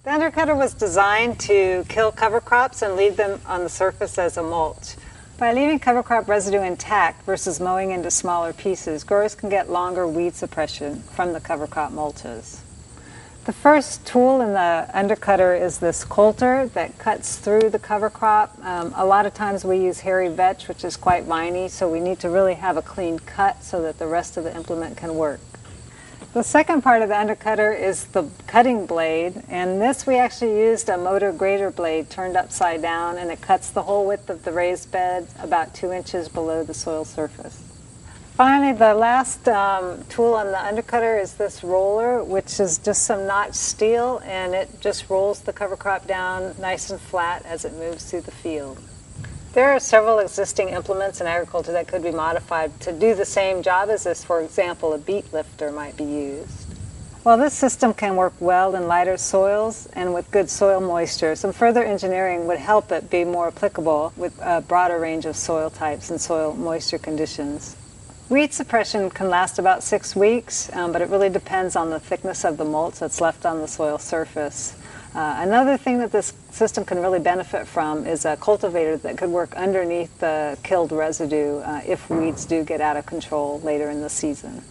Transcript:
The undercutter was designed to kill cover crops and leave them on the surface as a mulch. By leaving cover crop residue intact versus mowing into smaller pieces, growers can get longer weed suppression from the cover crop mulches. The first tool in the undercutter is this coulter that cuts through the cover crop. A lot of times we use hairy vetch, which is quite viney, so we need to really have a clean cut so that the rest of the implement can work. The second part of the undercutter is the cutting blade, and this we actually used a motor grater blade turned upside down, and it cuts the whole width of the raised bed about 2 inches below the soil surface. Finally, the last tool on the undercutter is this roller, which is just some notched steel, and it just rolls the cover crop down nice and flat as it moves through the field. There are several existing implements in agriculture that could be modified to do the same job as this. For example, a beet lifter might be used. While this system can work well in lighter soils and with good soil moisture, some further engineering would help it be more applicable with a broader range of soil types and soil moisture conditions. Weed suppression can last about 6 weeks, but it really depends on the thickness of the mulch that's left on the soil surface. Another thing that this system can really benefit from is a cultivator that could work underneath the killed residue if weeds do get out of control later in the season.